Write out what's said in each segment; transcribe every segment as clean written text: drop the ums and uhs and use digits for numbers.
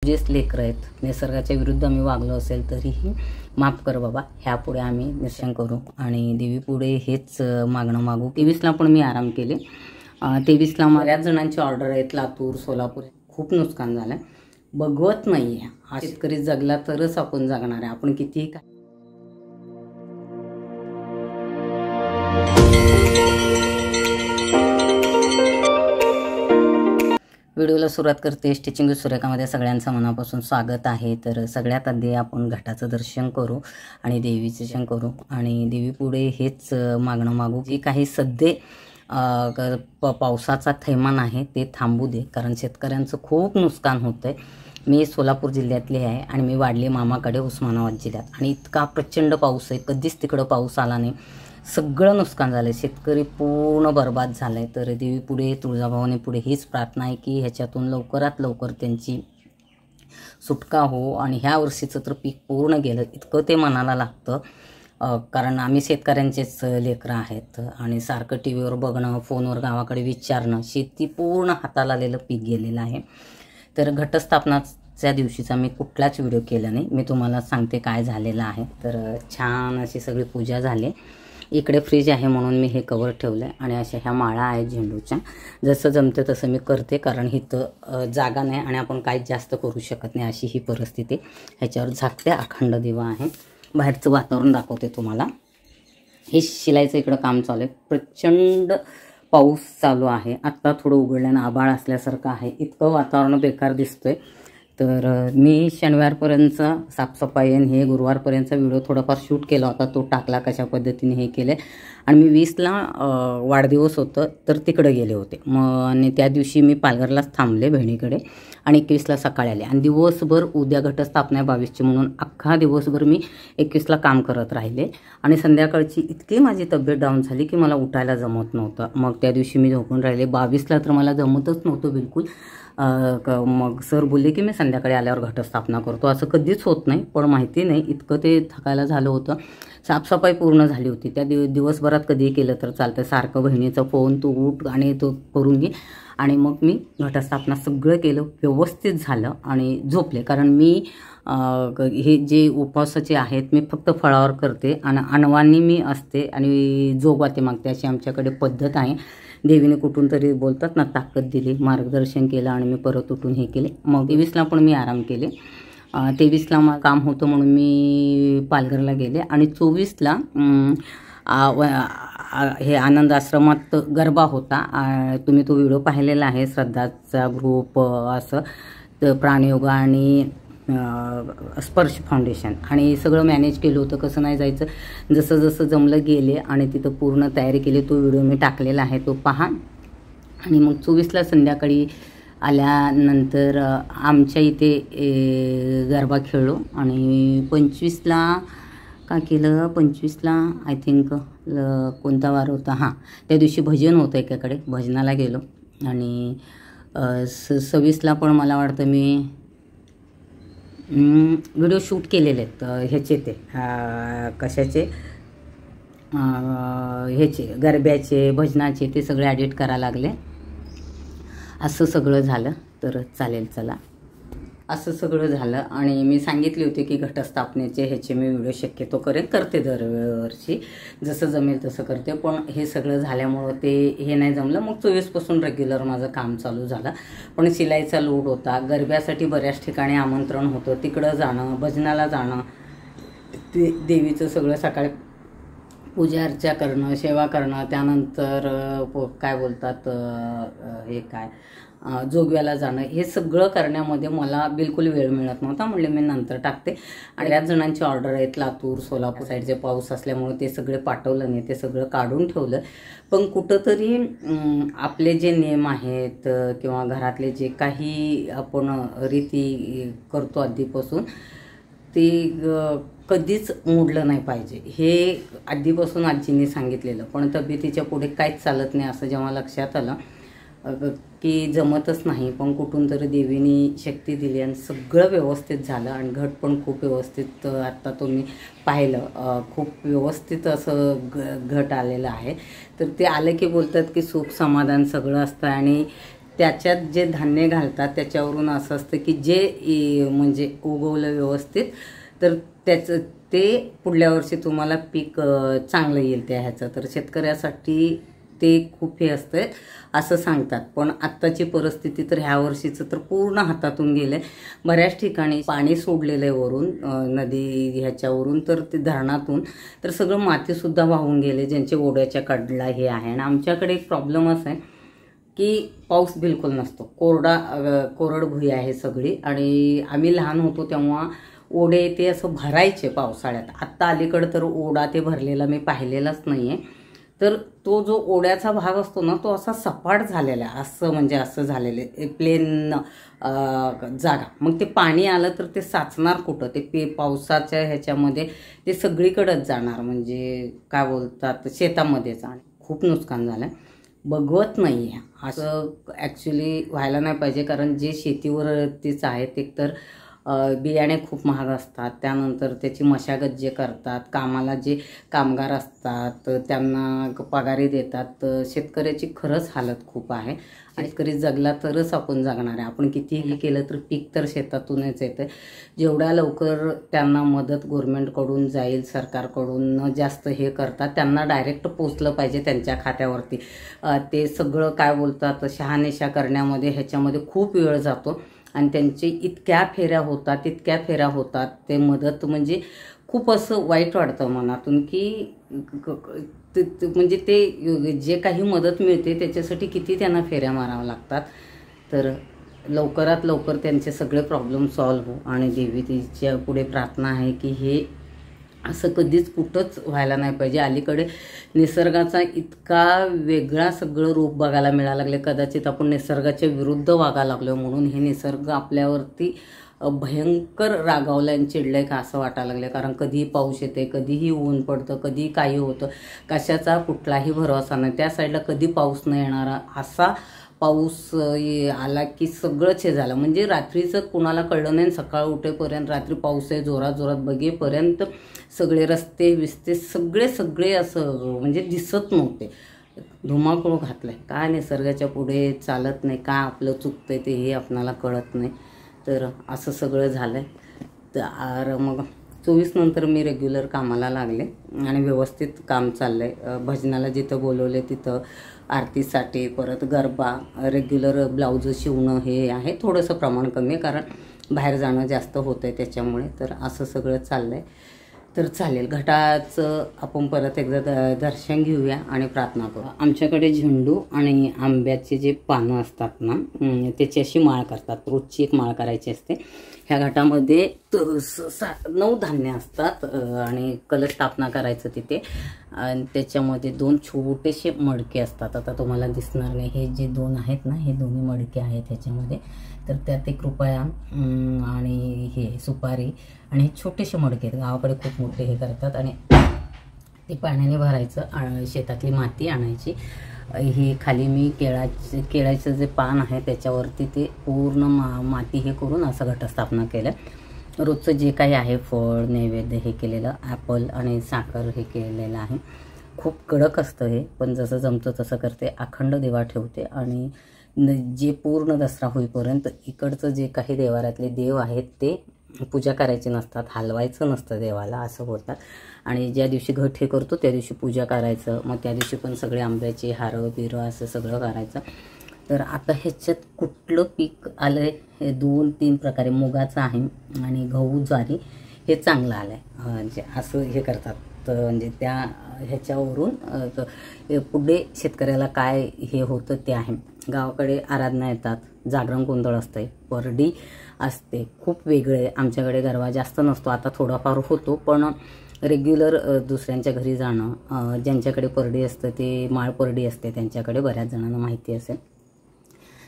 आपलीच लेकरं आहेत. निसर्गाच्या विरुद्ध आम्ही वागलो असेल तरीही माफ कर बाबा, ह्यापुढे आम्ही निश्चय करू आणि देवीपुढे हेच मागणं मागू. 23ला पण मी आराम केले. 23ला बऱ्याच जणांची ऑर्डर आहेत. लातूर, सोलापूर खूप नुकसान झालं. बघवत नाही आहे. हा शेतकरी जगला तरच आपण जगणार आहे. आपण कितीही काय व्हिडिओला सुरुवात करते. स्टिचिंग विथ सुरेखामध्ये सगळ्यांचं मनापासून स्वागत आहे. तर सगळ्यात आधी आपण घटाचं दर्शन करू आणि देवीचं दर्शन करू आणि देवीपुढे हेच मागणं मागू की काही सध्या पावसाचा थैमान आहे ते थांबू दे, कारण शेतकऱ्यांचं खूप नुकसान होतं आहे. मी सोलापूर जिल्ह्यातली आहे आणि मी वाढली मामाकडे उस्मानाबाद जिल्ह्यात आणि इतका प्रचंड पाऊस आहे. कधीच तिकडं पाऊस आला नाही. सगळं नुकसान झालं आहे. शेतकरी पूर्ण बर्बाद झाला आहे. तर देवीपुढे, तुळजाभवानी पुढे हीच प्रार्थना आहे की ह्याच्यातून लवकरात लवकर त्यांची सुटका हो. आणि ह्या वर्षीचं तर पीक पूर्ण गेलं इतकं ते मनाला लागतं, कारण आम्ही शेतकऱ्यांचेच लेकरं आहेत आणि सारखं टी व्हीवर बघणं, फोनवर गावाकडे विचारणं, शेती पूर्ण हाताला आलेलं पीक गेलेलं आहे. तर घटस्थापनाच्या दिवशीचा मी कुठलाच व्हिडिओ केला नाही. मी तुम्हाला सांगते काय झालेलं आहे. तर छान अशी सगळी पूजा झाली. इकडे फ्रीज आहे म्हणून मी हे कवर ठेवलं आहे आणि अशा ह्या माळा आहेत झेंडूच्या. जसं जमते तसं मी करते, कारण इथं जागा नाही आणि आपण काहीच जास्त करू शकत नाही अशी ही परिस्थिती. ह्याच्यावर झाकते. अखंड दिवा आहे. बाहेरचं वातावरण दाखवते तुम्हाला. हे शिलाईचं इकडं काम चालू आहे. प्रचंड पाऊस चालू आहे. आत्ता थोडं उघडल्यानं आभाळ असल्यासारखं आहे. इतकं वातावरण बेकार दिसतोय. तर मी शनिवारपर्यंतचा साफसफाई आणि हे गुरुवारपर्यंतचा व्हिडिओ थोडाफार शूट केला होता. तो टाकला कशा पद्धतीने हे केलं. आणि मी 20ला वाढदिवस होतं तर तिकडे गेले होते. आणि त्या दिवशी मी पालघरलाच थांबले बहिणीकडे आणि 21ला सकाळी आले आणि दिवसभर उद्या घटस्थापना 22ची म्हणून अख्खा दिवसभर मी 21ला काम करत राहिले. आणि संध्याकाळची इतकी माझी तब्येत डाऊन झाली की मला उठायला जमत नव्हतं. मग त्या दिवशी मी झोपून राहिले. 22ला तर मला जमतच नव्हतं बिलकुल. मग सर बोलले की मी संध्याकाळी आल्यावर घटस्थापना करतो. असं कधीच होत नाही, पण माहिती नाही इतकं ते थकायला झालं होतं. साफसफाई पूर्ण झाली होती. त्या दिवसभरात कधीही केलं तर चालतं. सारखं बहिणीचा फोन, तू उठ आणि तो करून घे. आणि मग मी घटस्थापना सगळं केलं, व्यवस्थित झालं आणि झोपले. कारण मी हे जे उपवासाचे आहेत मी फक्त फळावर करते आणि अनवानी मी असते आणि जोगवाते मागते अशी आमच्याकडे पद्धत आहे. देवीने कुठून तरी बोलतात ना ताकद दिली, मार्गदर्शन केलं आणि मी परत उठून हे केले. मग 23ला पण मी आराम केले. 23ला मला काम होतं म्हणून मी पालघरला गेले आणि 24ला हे आनंद आश्रमात गरबा होता. तुम्ही तो व्हिडिओ पाहिलेला आहे. श्रद्धाचा ग्रुप असं तर प्राणयोगा आणि स्पर्श फाउंडेशन आणि सगळं मॅनेज केलं होतं. कसं नाही जायचं, जसं जसं जमलं गेले आणि तिथं पूर्ण तयारी केली. तो व्हिडिओ मी टाकलेला आहे, तो पहा. आणि मग 24ला संध्याकाळी आल्यानंतर आमच्या इथे गरबा खेळलो आणि 25ला का केलं, 25ला आय थिंक कोणता वार होता, हां त्या दिवशी भजन होतं एकाकडे, भजनाला गेलो. आणि 26ला पण मला वाटतं मी व्हिडिओ शूट केलेले आहेत. ह्याचे ते कशाचे ह्याचे गरब्याचे, भजनाचे ते सगळे एडिट करायला लागले. असं सगळं झालं. तर चालेल चला, असं सगळं झालं. आणि मी सांगितले होते की घटस्थापनेचे ह्याचे मी व्हिडिओ शक्यतो करते दरवर्षी, जसं जमेल तसं करते. पण हे सगळं झाल्यामुळं ते हे नाही जमलं. मग 24पासून रेग्युलर माझं काम चालू झालं. पण शिलाईचा लोड होता. गरब्यासाठी बऱ्याच ठिकाणी आमंत्रण होतं, तिकडं जाणं, भजनाला जाणं, ते देवीचं सगळं सकाळी पूजा अर्चा करणं, सेवा करणं, त्यानंतर काय बोलतात हे काय जोगव्याला जाणं, हे सगळं करण्यामध्ये मला बिलकुल वेळ मिळत नव्हता. म्हणले मी नंतर टाकते. आणि बऱ्याच जणांची ऑर्डर आहेत. लातूर, सोलापूर साईडचे पाऊस असल्यामुळे ते सगळे पाठवलं नाही, ते सगळं काढून ठेवलं. पण कुठंतरी आपले जे नियम आहेत किंवा घरातले जे काही आपण रीती करतो आधीपासून, ते कधीच मोडलं नाही पाहिजे. हे आधीपासून आजींनी सांगितलेलं. पण तब्येतीच्या पुढे काहीच चालत नाही असं जेव्हा लक्षात आलं की जमतच नाही. पण कुठून तरी देवीने शक्ती दिली आणि सगळं व्यवस्थित झालं. आणि घट पण खूप व्यवस्थित, आत्ता तुम्ही पाहिलं, खूप व्यवस्थित असं घट आलेलं आहे. तर ते आलं की बोलतात की सुख समाधान सगळं असतं आणि त्याच्यात जे धान्य घालतात त्याच्यावरून असं असतं की जे म्हणजे उगवलं व्यवस्थित तर त्याचं ते पुढल्या वर्षी तुम्हाला पीक चांगलं येईल त्या ह्याचं. तर शेतकऱ्यासाठी ते खूप हे असतं असं सांगतात. पण आत्ताची परिस्थिती तर ह्या वर्षीचं तर पूर्ण हातातून गेलं आहे. बऱ्याच ठिकाणी पाणी सोडलेलं आहे वरून नदी ह्याच्यावरून, तर ते धरणातून तर सगळं मातीसुद्धा वाहून गेले ज्यांचे ओढ्याच्या कडला हे आहे. आणि आमच्याकडे एक प्रॉब्लेम असा आहे की पाऊस बिलकुल नसतो, कोरड भुई आहे सगळी. आणि आम्ही लहान होतो तेव्हा ओढे ते असं भरायचे पावसाळ्यात. आत्ता अलीकडं तर ओढा ते भरलेला मी पाहिलेलाच नाही आहे. तर तो जो ओढ्याचा भाग असतो ना तो असा सपाट झालेला आहे, असं म्हणजे असं झालेलं प्लेन जागा. मग ते पाणी आलं तर ते साचणार कुठं, ते पावसाच्या ह्याच्यामध्ये ते सगळीकडेच जाणार, म्हणजे काय बोलतात शेतामध्ये जाणार. खूप नुकसान झालं आहे, बघवत नाही आहे असं. ॲक्च्युली व्हायला नाही पाहिजे, कारण जे शेतीवरतीच आहेत एक तर बियाणे खूप महाग असतात, त्यानंतर त्याची मशागत जे करतात, कामाला जे कामगार असतात त्यांना पगारी देतात. शेतकऱ्याची खरंच हालत खूप आहे. शेतकरी जगला तरच आपण जगणार आहे. आपण कितीही केलं तर पीक तर शेतातूनच येतं. जेवढ्या लवकर त्यांना मदत गव्हर्नमेंटकडून जाईल, सरकारकडून न जास्त हे करतात, त्यांना डायरेक्ट पोचलं पाहिजे त्यांच्या खात्यावरती. ते सगळं काय बोलतात शहानिशा करण्यामध्ये ह्याच्यामध्ये खूप वेळ जातो आणि त्यांचे इतक्या फेऱ्या होतात ते मदत म्हणजे खूप असं वाईट वाटतं मनातून की म्हणजे ते जे काही मदत मिळते त्याच्यासाठी किती त्यांना फेऱ्या माराव्या लागतात. तर लवकरात लवकर त्यांचे सगळे प्रॉब्लेम सॉल्व्ह हो. आणि देवी तिच्या पुढे प्रार्थना आहे की हे असं कधीच कुठंच व्हायला नाही पाहिजे. अलीकडे निसर्गाचा इतका वेगळा सगळं रूप बघायला मिळायला लागले. कदाचित आपण निसर्गाच्या विरुद्ध वागायला लागलो म्हणून हे निसर्ग आपल्यावरती भयंकर रागावलं आणि चिडलंय का असं वाटायला लागलं. कारण कधीही पाऊस येते, कधीही ऊन पडतं, कधी काही होतं, कशाचा कुठलाही भरोसा नाही. त्या साईडला कधी पाऊस नाही येणारा, असा पाऊस आला की सगळंच हे झालं. म्हणजे रात्रीचं कुणाला कळलं नाही, सकाळ उठेपर्यंत रात्री पाऊस आहे जोरात जोरात बघेपर्यंत सगळे रस्ते विस्ते सगळे असं म्हणजे दिसत नव्हते. धुमाकूळ घातलाय. काय निसर्गाच्या पुढे चालत नाही, काय आपलं चुकतंय ते हे आपणाला कळत नाही. तर असं सगळं झालंय. तर मग 24 नंतर मी रेग्युलर कामाला लागले आणि व्यवस्थित काम चाललंय. भजनाला जिथं बोलवले तिथं आरतीसाठी, परत गरबा, रेग्युलर ब्लाऊज शिवणं हे आहे. थोडंसं प्रमाण कमी आहे कारण बाहेर जाणं जास्त होतं आहे त्याच्यामुळे. तर असं सगळं चाललंय. तर चालेल, घटाचं आपण परत एकदा दर्शन घेऊया आणि प्रार्थना करू. आमच्याकडे झेंडू आणि आंब्याचे जे पानं असतात ना त्याची अशी माळ करतात. रोजची एक माळ करायची असते. ह्या घाटामध्ये 9 धान्य असतात आणि कलश स्थापना करायचं तिथे. आणि त्याच्यामध्ये 2 छोटेसे मडके असतात. आता तुम्हाला दिसणार नाही, हे जे 2 आहेत ना हे दोन्ही मडके आहेत ह्याच्यामध्ये. तर त्यात 1 रुपया आणि हे सुपारी आणि हे छोटेसे मडके आहेत. गावाकडे खूप मोठे हे करतात आणि ते पाण्याने भरायचं. शेतातली माती आणायची. ही खाली मी केळाचं जे पान आहे त्याच्यावरती ते पूर्ण माती हे करून असं घटस्थापना केलं. रोजचं जे काही आहे फळ नैवेद्य हे केलेलं, ॲपल आणि साखर हे केलेलं आहे. खूप कडक असतं हे, पण जसं जमतं तसं करते. अखंड दिवा ठेवते आणि जे पूर्ण दसरा होईपर्यंत इकडचं जे काही देवाऱ्यातले देव आहेत ते पूजा करायची नसतात, हलवायचं नसतं देवाला असं बोलतात. आणि ज्या दिवशी घट हे करतो त्या दिवशी पूजा करायचं. मग त्या दिवशी पण सगळे आंब्याचे हारं बिरं असं सगळं करायचं. तर आता ह्याच्यात कुठलं पीक आलं आहे, हे 2-3 प्रकारे मुगाचं आहे आणि गहू ज्वारी हे चांगलं आलं आहे. म्हणजे असं हे करतात. तर म्हणजे त्या ह्याच्यावरून पुढे शेतकऱ्याला काय हे होतं ते आहे. गावाकडे आराधना येतात, जागरण गोंधळ असते, परडी असते, खूप वेगळे. आमच्याकडे गरबा जास्त नसतो, आता थोडाफार होतो, पण रेग्युलर दुसऱ्यांच्या घरी जाणं, ज्यांच्याकडे परडी असतं ते माळ परडी असते त्यांच्याकडे, बऱ्याच जणांना माहिती असेल,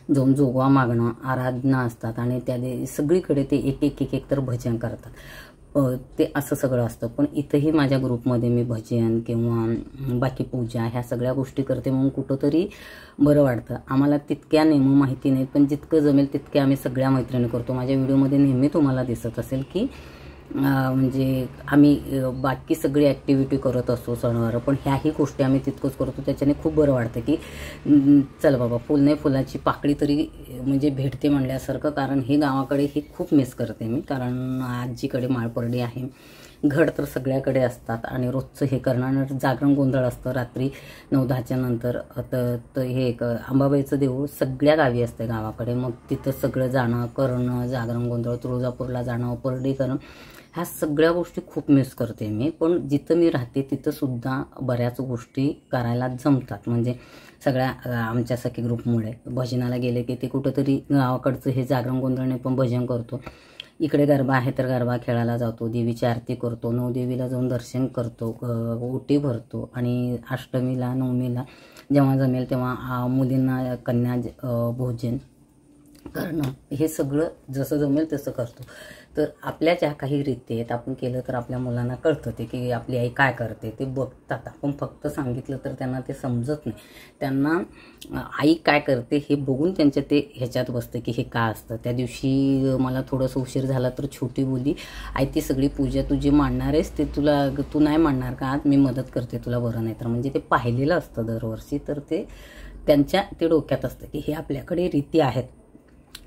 जाऊन जोगवा मागणं, आराधना असतात आणि त्या सगळीकडे ते एक तर भजन करतात. ते असं सगळं असतं. पण इथंही माझ्या ग्रुपमध्ये मी भजन किंवा बाकी पूजा ह्या सगळ्या गोष्टी करते म्हणून कुठंतरी बरं वाटतं. आम्हाला तितक्या नेमं माहिती नाही, पण जितकं जमेल तितके आम्ही सगळ्या मैत्रिणी करतो. माझ्या व्हिडिओमध्ये नेहमी तुम्हाला दिसत असेल की म्हणजे आम्ही बाकी सगळी ॲक्टिव्हिटी करत असतो सणवार, पण ह्याही गोष्टी आम्ही तितकंच करतो. त्याच्याने खूप बरं वाटतं की चल बाबा फुल नाही फुलाची पाकळी तरी म्हणजे भेटते म्हणल्यासारखं. कारण हे गावाकडे हे खूप मिस करते मी, कारण आजीकडे माळपर्डी आहे, घड तर सगळ्याकडे असतात आणि रोजचं हे करणार जागरण गोंधळ असतं रात्री 9-10च्या नंतर. तर हे एक अंबाबाईचं देऊळ सगळ्या गावी असतं गावाकडे. मग तिथं सगळं जाणं करणं, जागरण गोंधळ, तुळजापूरला जाणं, परडी करणं, ह्या सगळ्या गोष्टी खूप मिस करते मी. पण जिथं मी राहते तिथंसुद्धा बऱ्याच गोष्टी करायला जमतात. म्हणजे सगळ्या आमच्या सखी ग्रुपमुळे भजनाला गेले की ते कुठंतरी गावाकडचं हे जागरण गोंधळने पण भजन करतो. इकडे गरबा आहे तर गरबा खेळायला जातो, देवीची आरती करतो, नवदेवीला जाऊन दर्शन करतो, ओटी भरतो आणि अष्टमीला नवमीला जेव्हा जमेल तेव्हा मुलींना कन्या भोजन करणं, हे सगळं जसं जमेल तसं करतो. तर आपल्या ज्या काही रीती आहेत आपण केलं तर आपल्या मुलांना कळतं ते की आपली आई काय करते ते बघतात. आपण फक्त सांगितलं तर त्यांना ते समजत नाही. त्यांना आई काय करते हे बघून त्यांच्या ते ह्याच्यात बसतं की हे का असतं. त्या दिवशी मला थोडंसं उशीर झाला तर छोटी बोली, आई ती सगळी पूजा तुझी मांडणार आहेस ते तू नाही मांडणार का, आज मी मदत करते तुला, बरं नाही तर. म्हणजे ते पाहिलेलं असतं दरवर्षी, तर ते त्यांच्या ते डोक्यात असतं की हे आपल्याकडे रीती आहेत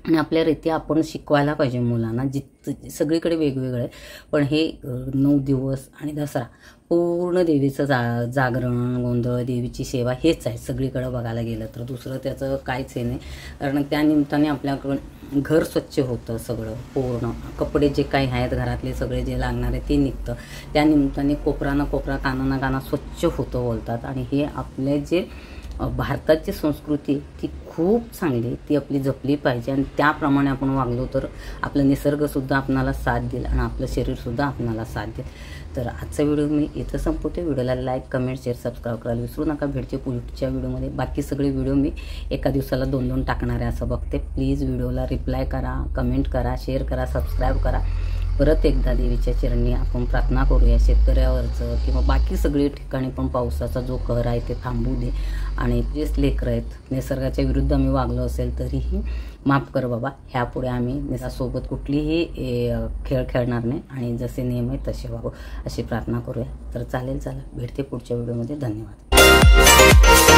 आणि आपल्या रीती आपण शिकवायला पाहिजे मुलांना. सगळीकडे वेगवेगळं आहे, पण हे 9 दिवस आणि दसरा पूर्ण देवीचं जागरण गोंधळ, देवीची सेवा हेच आहे सगळीकडं बघायला गेलं तर. दुसरं त्याचं काहीच हे नाही. कारण त्या निमित्ताने आपल्याकडं घर स्वच्छ होतं, सगळं पूर्ण कपडे जे काही आहेत घरातले सगळे जे लागणारे ते निघतं. त्या निमित्ताने कोपरा ना कोपरा, काना ना काना स्वच्छ होतं बोलतात. आणि हे आपले जे भारताची संस्कृती ती खूप चांगली, ती आपली जपली पाहिजे आणि त्याप्रमाणे आपण वागलो तर आपलं निसर्गसुद्धा आपणाला साथ देईल आणि आपलं शरीरसुद्धा आपणाला साथ देईल. तर आजचा व्हिडिओ मी इथं संपवते. व्हिडिओला लाईक, कमेंट, शेअर, सबस्क्राईब करायला विसरू नका. भेटते पुढच्या व्हिडिओमध्ये. बाकी सगळे व्हिडिओ मी एका दिवसाला 2-2 टाकणार आहे असं बघते. प्लीज व्हिडिओला रिप्लाय करा, कमेंट करा, शेअर करा, सबस्क्राईब करा. परत एकदा देवीच्या चरणी आपण प्रार्थना करूया. शेतकऱ्यावरचं किंवा बाकी सगळी ठिकाणी पण पावसाचा जो कहर आहे ते थांबू दे. आणि जेच लेकरं आहेत निसर्गाच्या विरुद्ध आम्ही वागलो असेल तरीही माफ कर बाबा. ह्यापुढे आम्ही निसर्गासोबत कुठलीही खेळ खेळणार नाही आणि जसे नियम आहेत तसे वागू, अशी प्रार्थना करूया. तर चालेल, चला भेटते पुढच्या व्हिडिओमध्ये. धन्यवाद.